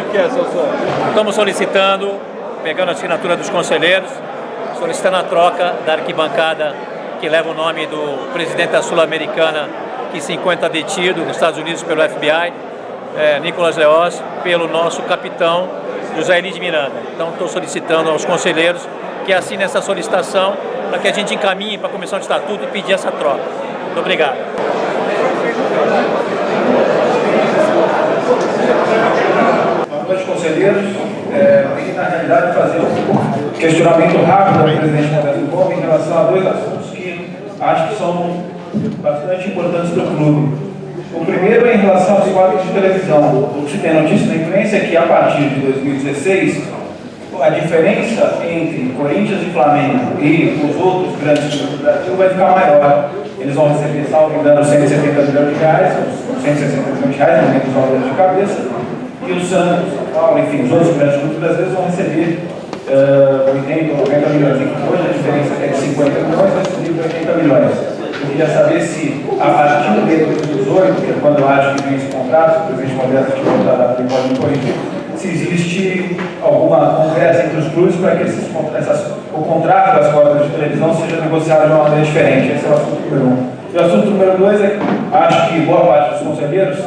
que é, Sassão? Estamos solicitando, pegando a assinatura dos conselheiros, solicitando a troca da arquibancada que leva o nome do presidente da Sul-Americana, que se encontra detido nos Estados Unidos pelo FBI, Nicolas Leoz, pelo nosso capitão José Eli de Miranda. Então estou solicitando aos conselheiros que assinem essa solicitação para que a gente encaminhe para a Comissão de Estatuto e pedir essa troca. Muito obrigado. Boa noite, conselheiros. Vim, na realidade, fazer um questionamento rápido ao presidente Modesto Pombo em relação a dois assuntos que acho que são bastante importantes para o clube. O primeiro é em relação aos quadros de televisão. O que se tem notícia na imprensa é que, a partir de 2016, a diferença entre Corinthians e Flamengo e os outros grandes clubes do Brasil vai ficar maior. Eles vão receber, salvo engano, 170 milhões de reais, 160 milhões de reais, não lembro os valores de cabeça, e o Santos, São Paulo, enfim, os outros grandes clubes brasileiros vão receber 80 ou 90 milhões. Hoje a diferença é de 50 milhões, vai subir para 80 milhões. Eu queria saber se, a partir do mês de 2018, que é quando eu acho que vem esse contrato, o presidente Modesto tinha voltado a pode me corrigir, se existe alguma conversa entre os clubes para que o contrato das cotas de televisão seja negociado de uma maneira diferente. Esse é o assunto número 1. E o assunto número 2 é que acho que boa parte dos conselheiros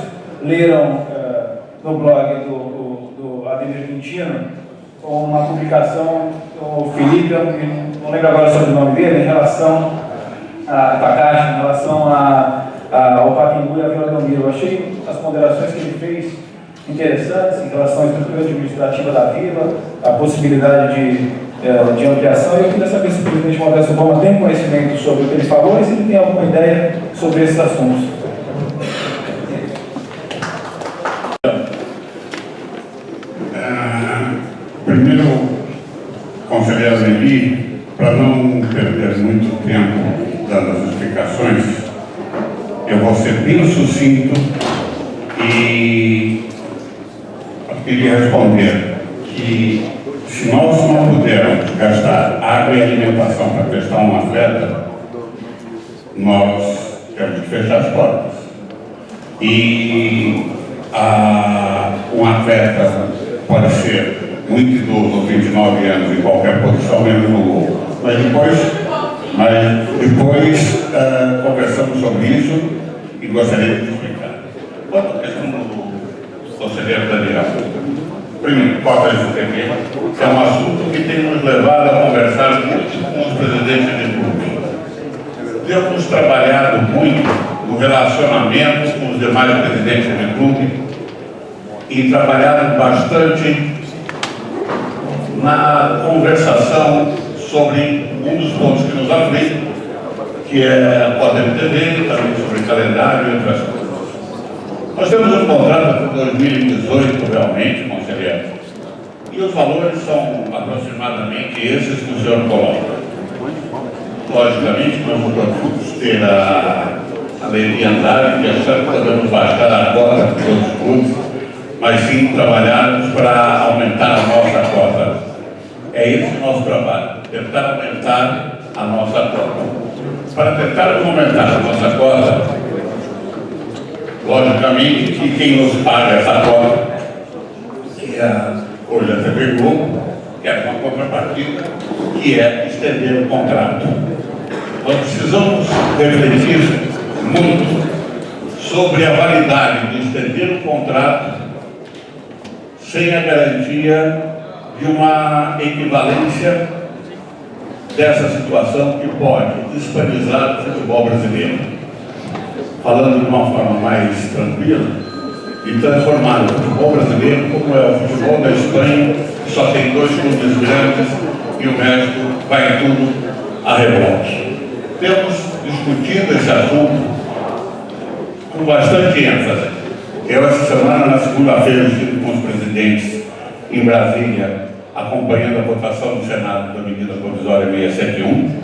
leram no blog do Ademir Quintino uma publicação do Felipe, eu não lembro agora sobre o nome dele, em relação a Takashi, em relação ao Pacaembu e a Vila Belmiro. Eu achei as ponderações que ele fez interessantes em relação à estrutura administrativa da Vila, a possibilidade de ampliação. Eu queria saber se o presidente Modesto Pombo tem conhecimento sobre o que ele falou e se ele tem alguma ideia sobre esses assuntos. Primeiro, conselheiro Eli, para não perder muito tempo dando as explicações, eu vou ser bem sucinto e queria responder que se nós não pudermos gastar água e alimentação para testar um atleta, nós temos que fechar as portas. E um atleta pode ser muito idoso, ou 29 anos, em qualquer posição, menos no gol. Mas depois conversamos sobre isso e gostaria de explicar. Quanto à questão do conselheiro Daniel, primeiro, cotas de TV, é um assunto que tem nos levado a conversar muito com os presidentes de clube. Temos trabalhado muito no relacionamento com os demais presidentes de clube e trabalhado bastante na conversação sobre um dos pontos que nos aflige, que é a cota de TV, também sobre calendário e outras coisas. Nós temos um contrato para 2018, realmente, conselheiro, e os valores são aproximadamente esses que o senhor coloca. Logicamente, nós não podemos ter a lei de andar e achar que podemos baixar a cota dos outros clubes, mas sim trabalharmos para aumentar a nossa cota. É esse o nosso trabalho, tentar aumentar a nossa cota. Para tentar aumentar a nossa cota, logicamente que quem nos paga essa cota, que é hoje a TV Globo, que é uma contrapartida, que é estender o contrato. Nós precisamos refletir muito sobre a validade de estender o contrato sem a garantia de uma equivalência dessa situação que pode hispanizar o futebol brasileiro. Falando de uma forma mais tranquila, e transformar o futebol brasileiro como é o futebol da Espanha, que só tem 2 clubes grandes e o resto vai tudo a rebote. Temos discutido esse assunto com bastante ênfase. Eu, essa semana, na segunda-feira, estive com os presidentes em Brasília, acompanhando a votação do Senado da medida provisória 671,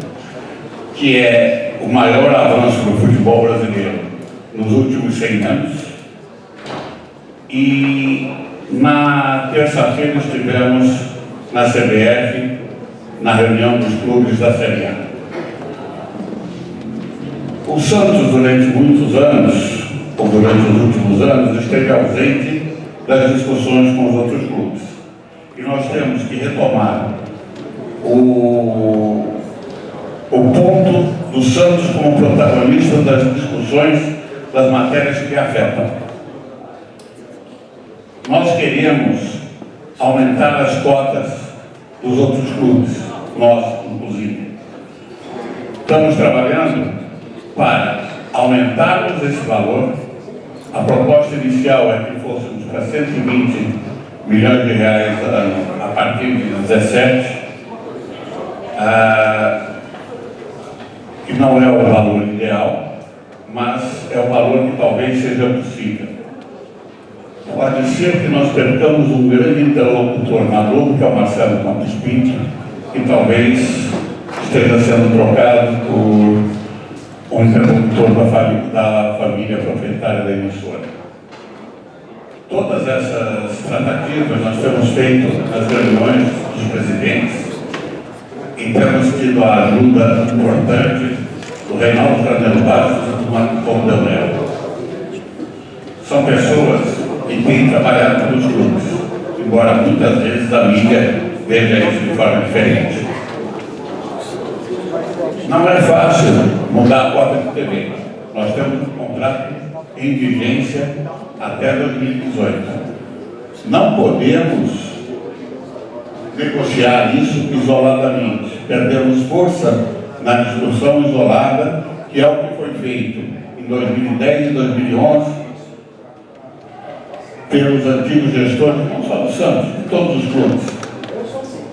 que é o maior avanço do futebol brasileiro nos últimos 100 anos. E na terça-feira estivemos na CBF, na reunião dos clubes da Série A. O Santos, durante muitos anos, ou durante os últimos anos, esteve ausente das discussões com os outros clubes. e nós temos que retomar o ponto do Santos como protagonista das discussões das matérias que afetam. Nós queremos aumentar as cotas dos outros clubes, nós, inclusive. Estamos trabalhando para aumentarmos esse valor. A proposta inicial é que fôssemos para 120 milhões de reais ano, a partir de 2017, que não é o valor ideal, mas é o valor que talvez seja possível. Pode ser que nós percamos um grande interlocutor na Globo, que é o Marcelo Campos Pinto, que talvez esteja sendo trocado por um interlocutor da família proprietária da emissora. Todas essas tratativas nós temos feito nas reuniões dos presidentes e temos tido a ajuda importante do Reinaldo Carneiro Bastos e do Marco Paulo Del Nero. São pessoas que têm trabalhado nos clubes, embora muitas vezes a mídia veja isso de forma diferente. Não é fácil mudar a cota de TV. Nós temos um contrato em vigência até 2018. Não podemos negociar isso isoladamente. Perdemos força na discussão isolada, que é o que foi feito em 2010 e 2011 pelos antigos gestores, não só do Santos, de todos os clubes.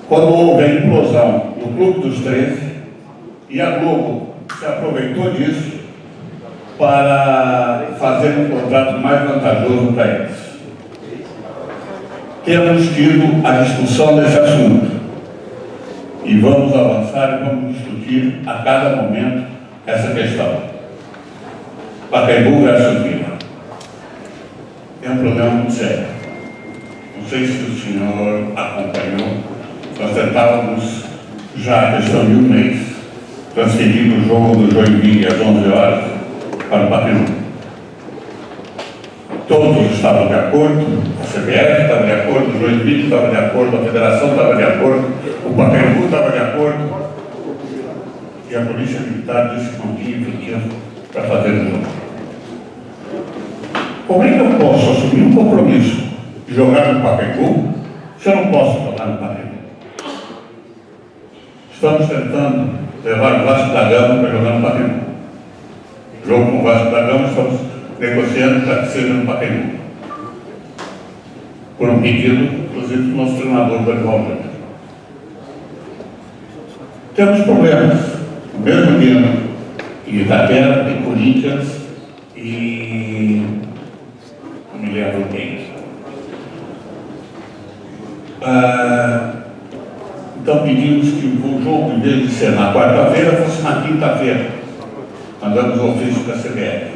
Quando houve a implosão do Clube dos 13, e a Globo se aproveitou disso para fazer um contrato mais vantajoso para eles. Temos tido a discussão desse assunto e vamos avançar e vamos discutir a cada momento essa questão. Pacaembu versus Vila. É um problema muito sério. Não sei se o senhor acompanhou. Nós tentávamos já a questão de um mês transferir o jogo do Joinville às 11 horas para o Pacaembu. Todos estavam de acordo, a CBF estava de acordo, o Joinville estava de acordo, a Federação estava de acordo, o Pacaembu estava de acordo, e a Polícia Militar disse que não tinha efetivo para fazer o jogo. Como é que eu posso assumir um compromisso de jogar no Pacaembu se eu não posso jogar no Pacaembu? Estamos tentando levar o Vasco da Gama para jogar no Pacaembu. O jogo com o Vasco da Gama estamos negociando para que seja no Pacaembu. Por um pedido, inclusive, do nosso treinador, Dorival Júnior. Temos problemas. O mesmo dia em Itaquera, em Corinthians e não me lembro quem. Então pedimos que o jogo, em vez de ser na quarta-feira, fosse na quinta-feira. Mandamos o ofício para a CBF.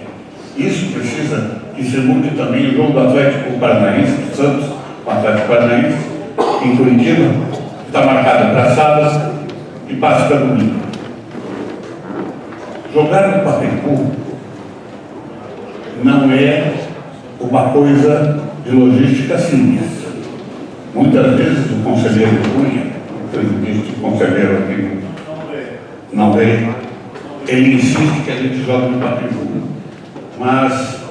Isso precisa que se mude também o jogo do Atlético Paranaense, do Santos, o Atlético Paranaense, em Curitiba, que está marcado para sábado e passa para domingo. Jogar no Pacaembu não é uma coisa de logística simples. Muitas vezes o conselheiro Cunha, o presidente do conselheiro aqui, não veio, ele insiste que a gente jogue no Pacaembu. Mas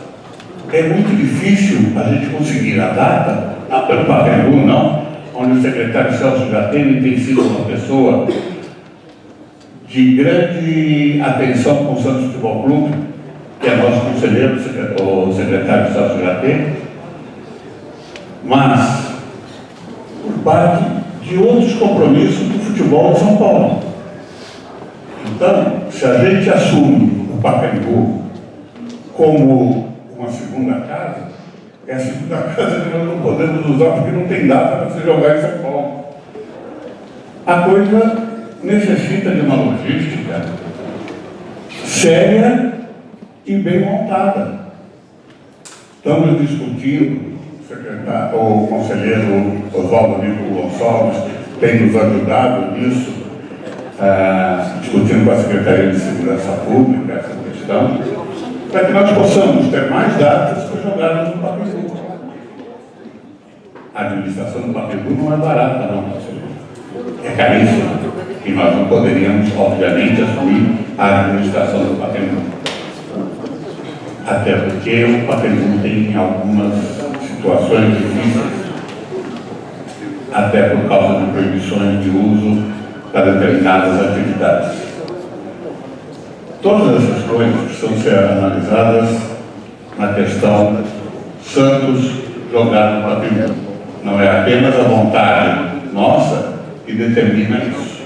é muito difícil a gente conseguir a data, não pelo Pacaembu, não, onde o secretário Celso Gatene tem sido uma pessoa de grande atenção com o Santos Futebol Clube, que é nosso conselheiro, o secretário Celso Gatene, mas por parte de outros compromissos do futebol de São Paulo. Então, se a gente assume o Pacaembu como uma segunda casa, é a segunda casa que nós não podemos usar porque não tem data para se jogar em São Paulo. A coisa necessita de uma logística séria e bem montada. Estamos discutindo, o conselheiro Oswaldo Nico Gonçalves tem nos ajudado nisso, discutindo com a Secretaria de Segurança Pública essa questão, para que nós possamos ter mais datas para jogarmos no Pacaembu. A administração do Pacaembu não é barata, não, conselheiro. É caríssima. E nós não poderíamos, obviamente, assumir a administração do Pacaembu. Até porque o Pacaembu tem algumas situações difíceis, até por causa de proibições de uso para determinadas atividades. Todas essas coisas precisam ser analisadas na questão Santos jogar no Pacaembu. Não é apenas a vontade nossa que determina isso.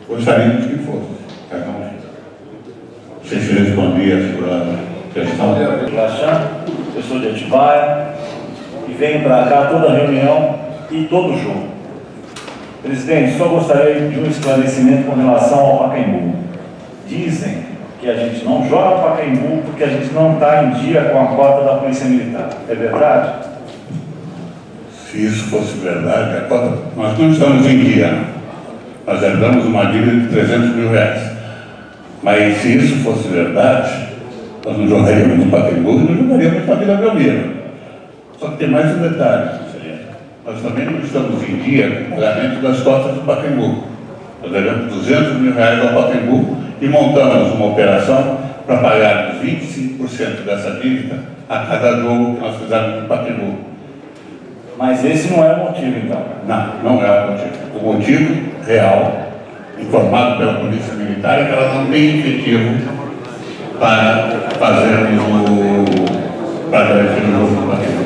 Gostaríamos que fosse. Não sei se respondi a sua questão. Eu sou de Atibaia e venho para cá toda reunião e todo jogo. Presidente, só gostaria de um esclarecimento com relação ao Pacaembu. Dizem que a gente não joga Pacaembu porque a gente não está em dia com a cota da Polícia Militar. É verdade? Se isso fosse verdade, a cota, nós não estamos em dia. Nós herdamos uma dívida de 300 mil reais. Mas se isso fosse verdade, nós não jogaríamos no Pacaembu e não jogaríamos na Vila Belmiro. Só que tem mais um detalhe, conselheiro. Nós também não estamos em dia com o pagamento das cotas do Pacaembu. Nós devemos 200 mil reais ao Pacaembu e montamos uma operação para pagarmos 25% dessa dívida a cada jogo que nós fizermos no Pacaembu. Mas esse não é o motivo, então? Não, não é o motivo. O motivo real, informado pela Polícia Militar, é que ela não tem efetivo para fazermos para garantir o jogo no Pacaembu.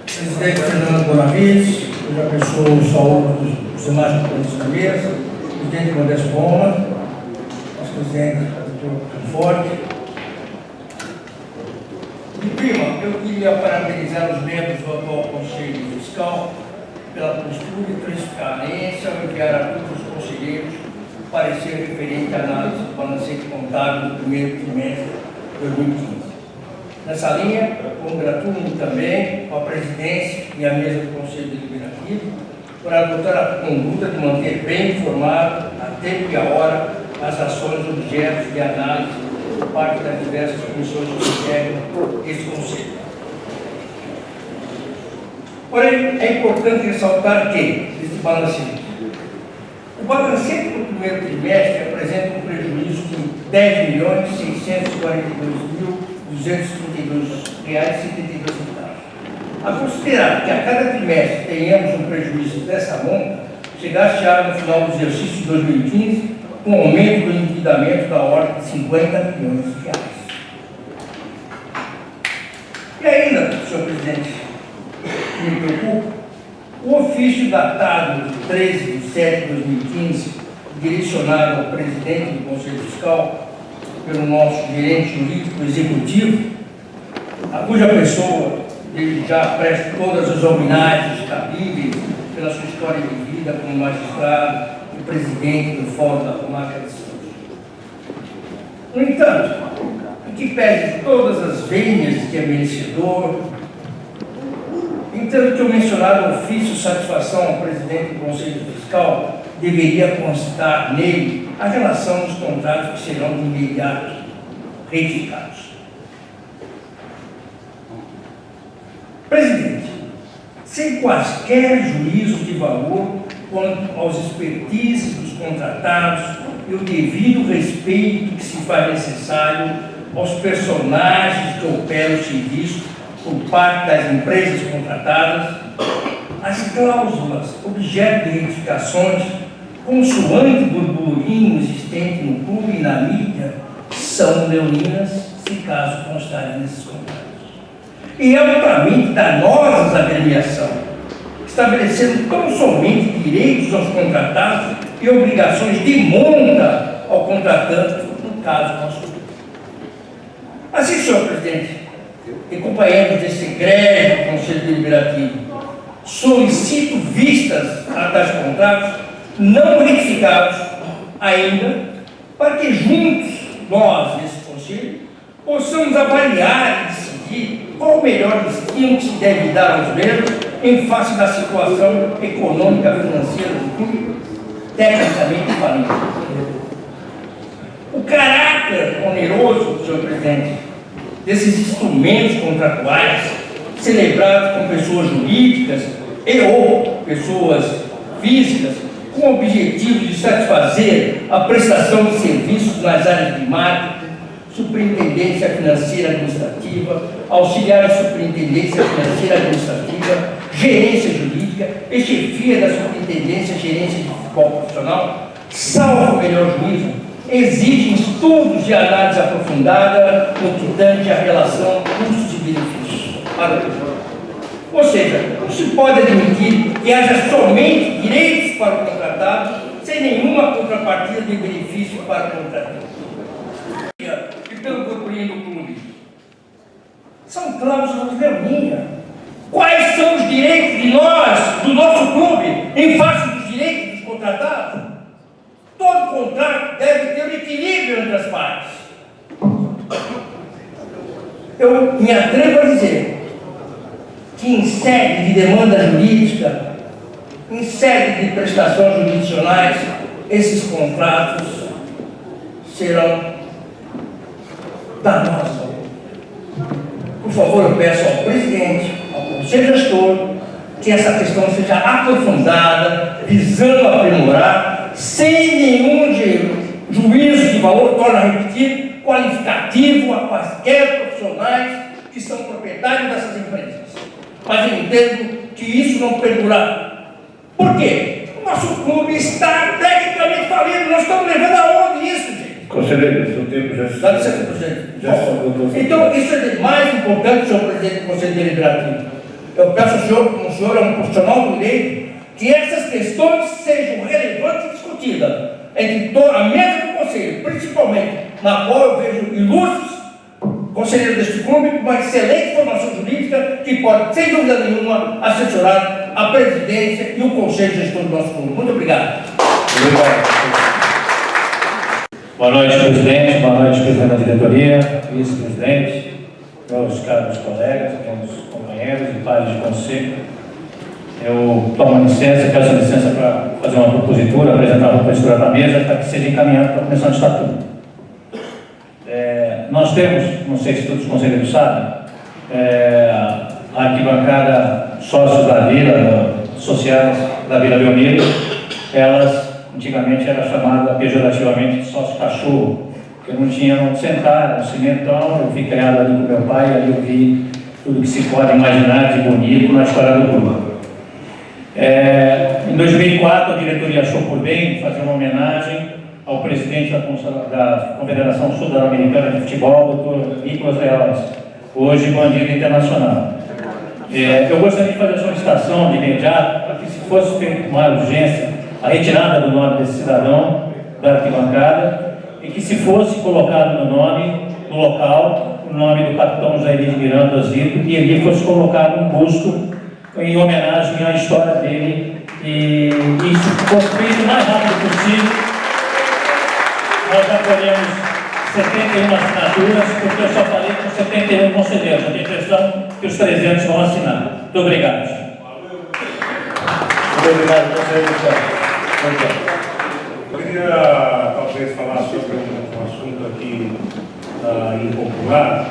Presidente Fernando Bonavides, eu já pessoa saúde dos demais componentes da mesa, presidente Modesto Boma, nosso presidente Dr. Forte. De prima, eu queria parabenizar os membros do atual Conselho Fiscal pela postura e transparência ao enviar a todos os conselheiros o parecer referente à análise do balancete contábil do primeiro trimestre de 2015. Nessa linha, congratulo também a presidência e a mesa do Conselho Deliberativo por adotar a conduta de manter bem informado, a tempo e a hora, as ações objetos de análise por parte das diversas comissões que integram esse Conselho. Porém, é importante ressaltar que, neste balancete, o balancete do primeiro trimestre apresenta um prejuízo de R$ 10.642.232,72. A considerar que a cada trimestre tenhamos um prejuízo dessa monta, chegar-se-á no final do exercício de 2015 com um aumento do endividamento da ordem de R$ 50 milhões. E ainda, senhor presidente, que me preocupa, o ofício datado de 13 de setembro de 2015, direcionado ao presidente do Conselho Fiscal, pelo nosso gerente jurídico executivo, a cuja pessoa, desde já, presta todas as homenagens cabíveis pela sua história de vida como magistrado e presidente do Fórum da Comarca de Santos. No entanto, em que pese todas as vênias de que é merecedor, entendo que o mencionado ofício de satisfação ao presidente do Conselho Fiscal deveria constar nele a relação dos contratos que serão de imediato retificados. Presidente, sem quaisquer juízo de valor quanto aos expertises dos contratados e o devido respeito que se faz necessário aos personagens que operam o serviço por parte das empresas contratadas, as cláusulas objeto de retificações, consoante o burburinho existente no clube e na mídia, são leoninas, se caso constarem nesses contratos. E é altamente danosa a agremiação, estabelecendo tão somente direitos aos contratados e obrigações de monta ao contratante, no caso nosso. Assim, senhor presidente, e companheiros desse egrégio Conselho Deliberativo, solicito vistas a tais contratos não retificados ainda, para que juntos, nós, nesse Conselho, possamos avaliar e decidir qual o melhor destino que se deve dar aos mesmos em face da situação econômica e financeira do clube, tecnicamente falando. O caráter oneroso, senhor presidente, desses instrumentos contratuais celebrados com pessoas jurídicas e ou pessoas físicas com o objetivo de satisfazer a prestação de serviços nas áreas de marketing, superintendência financeira administrativa, auxiliar de superintendência financeira administrativa, gerência jurídica e chefia da superintendência gerência de futebol profissional, salvo melhor juízo, exigem estudos de análise aprofundada no tocante à relação custos e benefícios. Ou seja, não se pode admitir que haja somente direitos para o contratado sem nenhuma contrapartida de benefício para o contratante. E pelo burburinho do clube. São cláusulas leoninas. Quais são os direitos de nós, do nosso clube, em face dos direitos dos contratados? Todo contrato deve ter um equilíbrio entre as partes. Eu me atrevo a dizer que em sede de demanda jurídica, em sede de prestações jurisdicionais, esses contratos serão danosos. Por favor, eu peço ao presidente, ao conselho gestor, que essa questão seja aprofundada, visando aprimorar, sem nenhum juízo de valor, torna a repetir, qualificativo a quaisquer profissionais que são proprietários dessas empresas. Mas eu entendo que isso não perdurará. Por quê? O nosso clube está tecnicamente falido. Nós estamos levando aonde isso, gente? Conselheiro, seu tempo já está. Dá licença, presidente. Já esgotou. Então, isso é mais importante, senhor presidente do Conselho Deliberativo. Eu peço ao senhor, como o senhor é um profissional do direito, que essas questões sejam relevantes e discutidas entre a mesa do Conselho, principalmente, na qual eu vejo ilustres conselheiro deste clube, com uma excelente formação jurídica, que pode, sem dúvida nenhuma, assessorar a presidência e o conselho gestor do nosso clube. Muito obrigado. Boa noite, presidente. Boa noite, presidente da diretoria, vice-presidente, meus caros colegas, meus companheiros e pares de conselho. Eu tomo licença, peço licença para fazer uma propositura, apresentar uma propositura para a mesa, para que seja encaminhado para a comissão de estatuto. Nós temos, não sei se todos os conselheiros sabem, a arquibancada sócios da Vila, sociais da Vila Belmiro, elas antigamente era chamada pejorativamente de sócio cachorro, porque não tinha onde sentar, no cimentão. Eu fui criado ali com meu pai, ali eu vi tudo que se pode imaginar de bonito na história do clube. Em 2004, a diretoria achou por bem fazer uma homenagem ao presidente da Confederação Sul-Americana de Futebol, Dr. Nicolas Reales, hoje bandeira internacional. Eu gostaria de fazer a solicitação de imediato para que, se fosse feita uma urgência, a retirada do nome desse cidadão da arquibancada e que, se fosse colocado no nome, no local, o nome do capitão José Luiz Miranda Zito, e ali fosse colocado um busto em homenagem à história dele, e isso fosse feito o mais rápido possível. Nós já colhemos 71 assinaturas, porque eu só falei com 71 conselheiros. Eu tenho a impressão que os 300 vão assinar. Muito obrigado. Muito obrigado, conselheiro. Eu queria talvez falar sobre um assunto aqui impopular,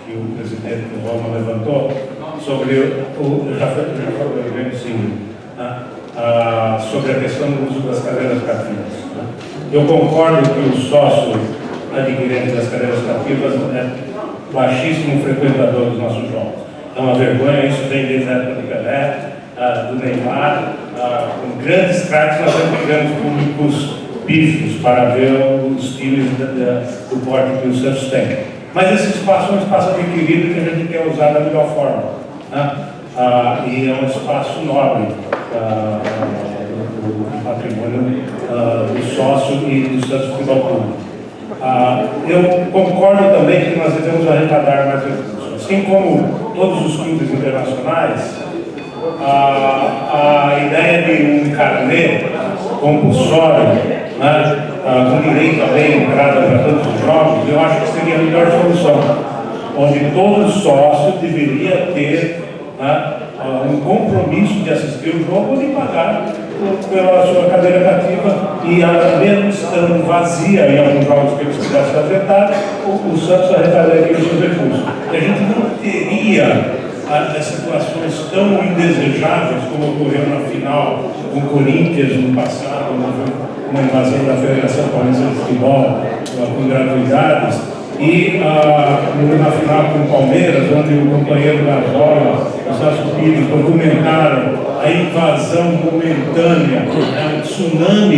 que o presidente Roma levantou, sobre sobre a questão do uso das cadeiras cativas. Eu concordo que o sócio adquirente das cadeiras cativas é baixíssimo frequentador dos nossos jogos. É uma vergonha, isso vem desde a época do Pelé, do Neymar, com grandes craques. Nós sempre tivemos públicos pífios para ver os times do porte que o Santos tem. Mas esse espaço é um espaço de equilíbrio que a gente quer usar da melhor forma, né? E é um espaço nobre do patrimônio do sócio e do Santos Futebol Clube. Eu concordo também que nós devemos arrecadar mais recursos. Assim como todos os clubes internacionais, a ideia de um carnê compulsório, né, com direito a bem entrada para todos os jogos, eu acho que seria a melhor solução, onde todo sócio deveria ter, né, um compromisso de assistir o jogo e pagar pela sua cadeira cativa e mesmo estando vazia em alguns jogos que eles quisessem afetar, o Santos arrecadaria os seus recursos. E a gente não teria as situações tão indesejáveis como ocorreu na final com o Corinthians no passado, uma invasão da Federação Paulista de Futebol com gratuidades, e na final com o Palmeiras, onde o companheiro Gazola, o Celso Pires, documentaram a invasão momentânea, um tsunami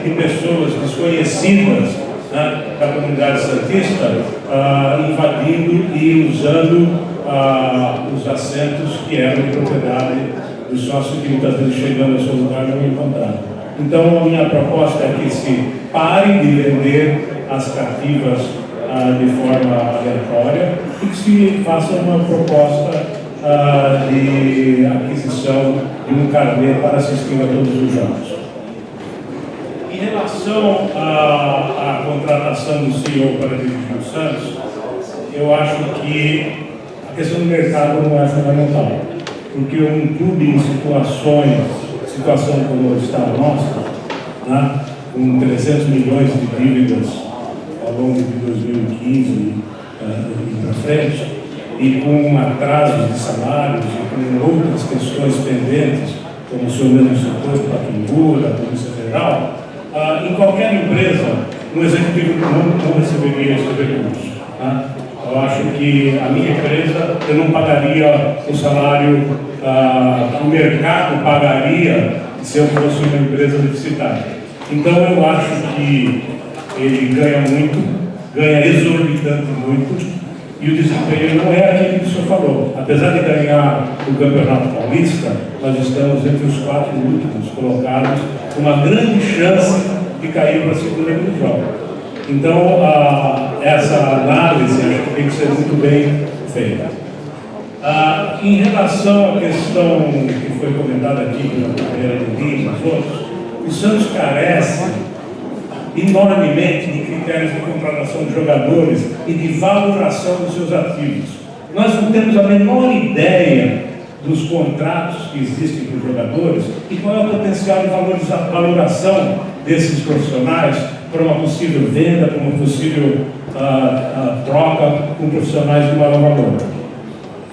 de pessoas desconhecidas da comunidade santista, invadindo e usando os assentos que eram de propriedade do sócio que muitas vezes chegando ao seu lugar não encontraram. Então a minha proposta é que se pare de vender as cativas de forma aleatória e que se faça uma proposta de aquisição de um carnê para assistir a todos os jogos. Em relação à contratação do CEO para dirigir o Santos, eu acho que a questão do mercado não é fundamental, porque um clube em situação como está a nossa, né, com 300 milhões de dívidas ao longo de 2015 e para frente, e com atrasos de salários e com outras questões pendentes, como o senhor mesmo citou, Pacaembu, da Polícia Federal, em qualquer empresa, um executivo não receberia esses recursos. Tá? Eu acho que a minha empresa, eu não pagaria o salário que o mercado pagaria se eu fosse uma empresa deficitária. Então eu acho que ele ganha muito, ganha exorbitante muito, e o desempenho não é aquele que o senhor falou. Apesar de ganhar o Campeonato Paulista, nós estamos entre os 4 últimos colocados, com uma grande chance de cair para a segunda divisão. Então, essa análise acho que tem que ser muito bem feita. Em relação à questão que foi comentada aqui pela primeira Lili e os outros, o Santos carece enormemente de critérios de contratação de jogadores e de valoração dos seus ativos. Nós não temos a menor ideia dos contratos que existem para os jogadores e qual é o potencial de valoração desses profissionais para uma possível venda, para uma possível troca com profissionais de maior valor.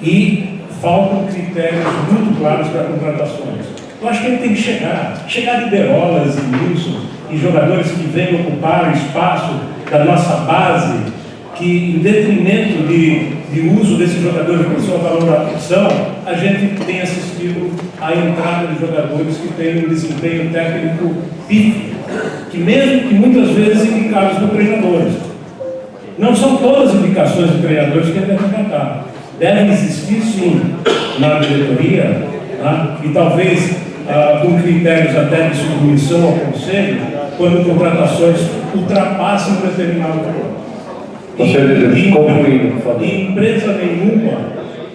E faltam critérios muito claros para contratações. Eu acho que ele tem que chegar de Berolas e Wilson e jogadores que venham ocupar o espaço da nossa base, que em detrimento de uso desses jogadores com sua valoração, a gente tem assistido à entrada de jogadores que têm um desempenho técnico pífio, que mesmo que muitas vezes indicados por treinadores. Não são todas as indicações de treinadores que ele deve contratar. Deve existir sim na diretoria, tá? E talvez com critérios até de submissão ao conselho, quando contratações ultrapassem um determinado valor. Em empresa nenhuma,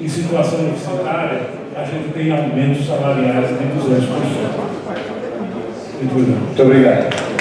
em situação deficitária, a gente tem aumentos salariais de 200%. Muito obrigado.